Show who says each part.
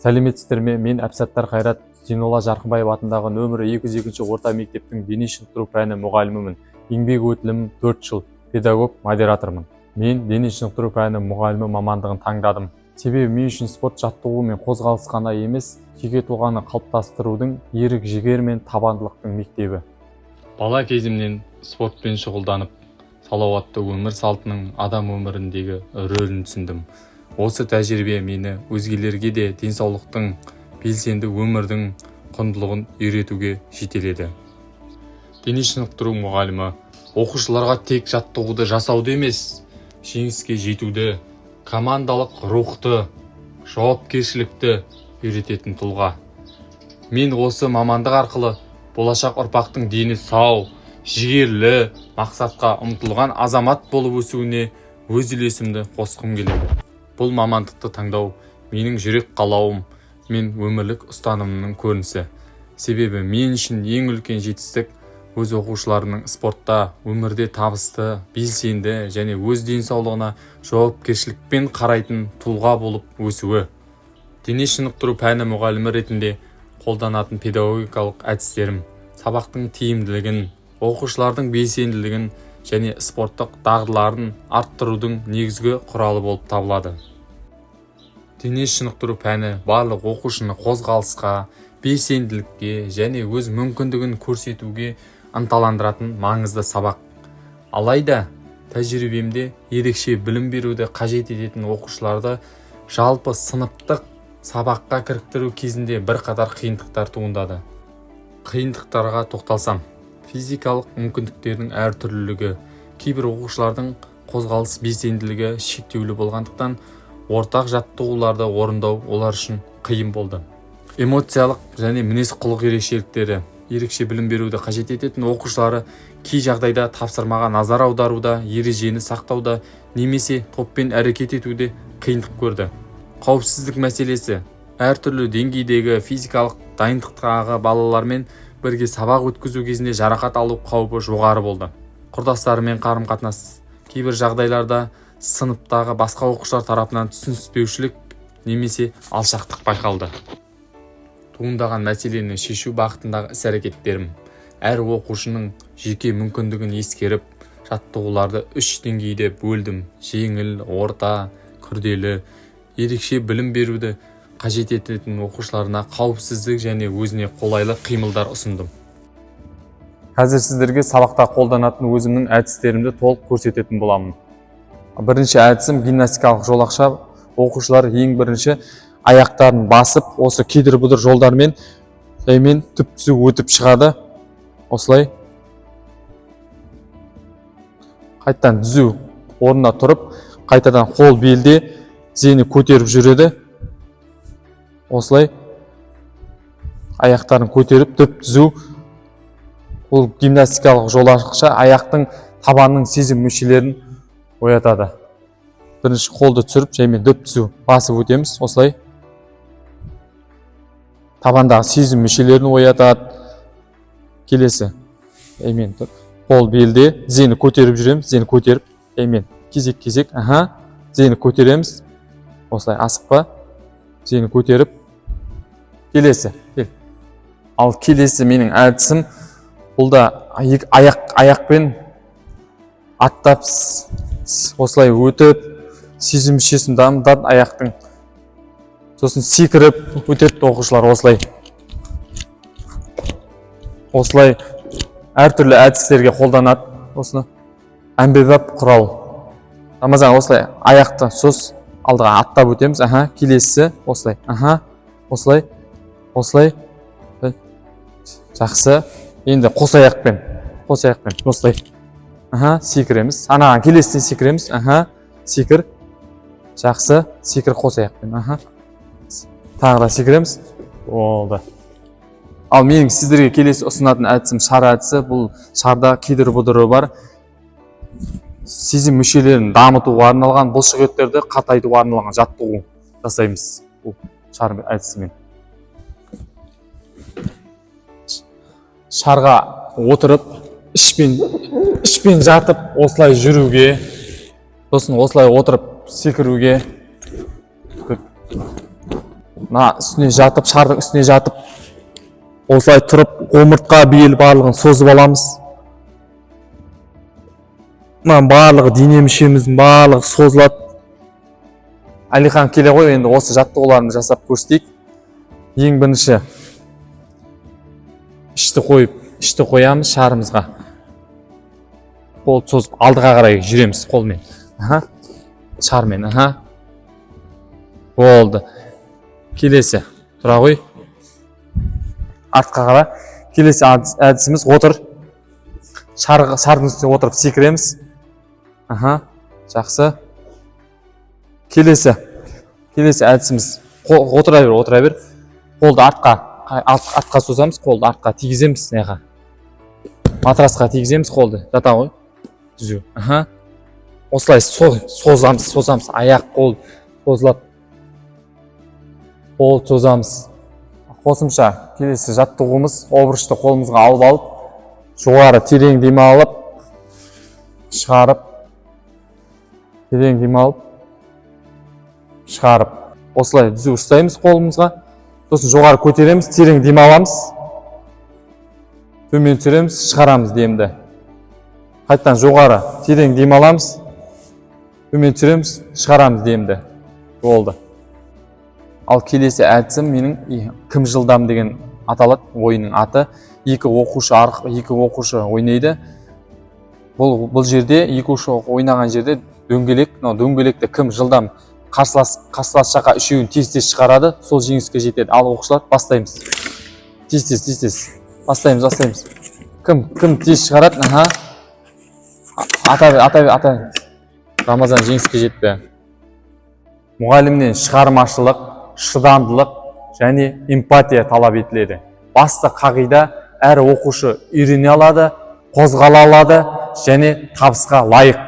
Speaker 1: Сәлеметсіздер ме? Мен Әбсаттар Қайрат, Зейнолла Жарқынбаев атындағы нөмірі 202 орта мектептің дене шынықтыру пәні мұғалімімін. Еңбек өтілім 4 жыл, педагог, модератормын. Мен дене шынықтыру пәні мұғалімі мамандығын таңдадым. Себебі мен үшін спорт жаттығу мен қозғалыс қана емес, жеке тұлғаны қалыптастырудың ерік жігер мен табандылықтың мектебі. Бала кезімнен спортпен шұғылданып, салауатты өмір салтының адам өміріндегі рөлін түсіндім. Осы тәжірибе мені өзгелерге де денсаулықтың, белсенді өмірдің құндылығын үйретуге жетеледі. Дене шынықтыру мұғалімі оқушыларға тек жаттығуды жасауды емес, жеңіске жетуді, командалық рухты, жауапкершілікті үйрететін тұлға. Мен осы мамандық арқылы болашақ ұрпақтың дені сау, жігерлі, мақсатқа ұмтылған азамат болып өсуіне өз үлесімді қосқым келеді. Бұл мамандықты таңдау менің жүрек қалауым мен өмірлік ұстанымымның көрінісі. Себебі мен үшін ең үлкен жетістік өз оқушыларының спортта, өмірде табысты, белсенді және өз денсаулығына жауапкершілікпен қарайтын тұлға болып өсуі. Дене шынықтыру пәні мұғалімі ретінде қолданатын педагогикалық әдістерім сабақтың тиімділігін, оқушылардың белсенділігін және спорттық дағдыларын арттырудың негізгі құралы болып табылады. Дене шынықтыру пәні барлық оқушыны қозғалысқа, белсенділікке және өз мүмкіндігін көрсетуге ынталандыратын маңызды сабақ. Алайда, тәжірибемде ерекше білім беруді қажет ететін оқушыларды жалпы сыныптық сабаққа кіріктіру кезінде бірқатар қиындықтар туындады. Қиындықтарға тоқталсам, физикалық мүмкіндіктердің әртүрлілігі, кейбір оқушылардың қозғалыс белсенділігі шектеулі болғандықтан ортақ жаттығуларды орындау олар үшін қиын болды. Эмоциялық және мінез-құлық ерекшеліктері ерекше білім беруді қажет ететін оқушылары кей жағдайда тапсырмаға назар аударуда, ережені сақтауда немесе топпен әрекет етуде қиындық көрді. Қауіпсіздік мәселесі әртүрлі деңгейдегі физикалық дайындықтағы балалармен бірге сабақ өткізу кезінде жарақат алу қаупі жоғары болды. Құрдастарымен қарым-қатынас кейбір жағдайларда сыныптағы басқа оқушылар тарапынан түсініспеушілік немесе алшақтық байқалды. Туындаған мәселені шешу бағытындағы іс-әрекеттерім әр оқушының жеке мүмкіндігін ескеріп, жаттығуларды 3 деңгейде бөлдім: жеңіл, орта, күрделі. Ерекше білім беруді қажет ететін оқушыларына қауіпсіздік және өзіне қолайлы қимылдар ұсындым. Қазір сіздерге сабақта қолданатын өзімнің әдістерімді толық көрсететін боламын. Бірінші әдісім гимнастикалық жолақша. Оқушылар ең бірінші аяқтарын басып, осы кедір-бұдыр жолдармен жаймен түп-түзу өтіп шығады. Осылай қайтадан түзу орнына тұрып, қайтадан қол белде тізені көтеріп жүреді. Осылай аяқтарын көтеріп түп-түзу. Бұл гимнастикалық жолақша аяқтың табанның сезім мүшелерін оятады. Бірінші қолды түсіріп, жаймен түп-түзу басып өтеміз. Осылай табандағы сезім мүшелерін оятады. Келесі жаймен қол белде тізені көтеріп жүреміз. Тізені көтеріп, жаймен кезек-кезек тізені көтереміз. Осылай асықпа, тізені көтеріп. Келесі. Ал келесі менің әдісім, бұл да аяқпен аттап осылай өтіп, сезім мүшесін дамытады аяқтың. Сосын секіріп өтеді оқушылар осылай. Осылай әртүрлі әдістерге қолданады. Осыны әмбебап құрал. Рамазан осылай аяқты сос алдыға аттап өтеміз. Келесі осылай. Осылай. Осылай. Жақсы. Енді қос аяқпен. Осылай. Секіреміз. Анаған келесіне секіреміз. Секір. Жақсы. Секір қос аяқпен. Тағы да секіреміз. Болды. Ал менің сіздерге келесі ұсынатын әдісім шар әдісі. Бұл шарда кедір-бұдыры бар. Сезім мүшелерін дамытуға арналған, бұлшықеттерді қатайтуға арналған жаттығу жасаймыз. Бұл шар әдісімен. Шарға отырып, ішпен жатып, осылай жүруге, сосын осылай отырып секіруге. мына үстіне жатып, шардың үстіне жатып, осылай тұрып, омыртқа бейіл барлығын созып аламыз. Мына барлығы дене мүшеміздің барлығы созылады. Алихан келе ғой, енді осы жаттығуларын жасап көрсетейік. Ең бірінші ішті қоямыз шарымызға. Қолды созып алдыға қарай жүреміз қолмен. Шармен, болды. Келесі, тұра ғой. Артқа қара. Келесі әдісіміз отыр. Шардың үстіне отырып секіреміз. Жақсы. Келесі әдісіміз отыра бер. Қолды артқа созамыз, қолды артқа тигіземіз. Матрасқа тигіземіз қолды. Жата ғой. Түзу. Осылай созамыз. Аяқ, қол созылады. Қол созамыз. Қосымша келесі жаттығуымыз обручты қолымызға алып, жоғары терең дем алып, шығарып, терең дем алып, шығарып. Осылай түзу ұстаймыз қолымызға. Сосын жоғары көтереміз, терең дем аламыз. Төмен түсіреміз, шығарамыз демді. Қайттан жоғары терең дем аламыз. Төмен түсіреміз, шығарамыз демді. Болды. Ал келесі әдісім менің кім жылдам деген аталады, ойынның аты. Екі оқушы ойнайды. Бұл жерде, екі оқушы ойнаған жерде дөңгелекті кім жылдам қарсылас жаққа үшеуін тез-тез шығарады, сол жеңіске жетеді. Ал оқушылар бастаймыз. Тез-тез. Бастаймыз. Кім тез шығарады? Ата. Рамазан жеңіске жетті. Мұғалімнен шығармашылық, шыдамдылық және эмпатия талап етіледі. Басты қағида әр оқушы үйрене алады, қозғала алады және табысқа лайық.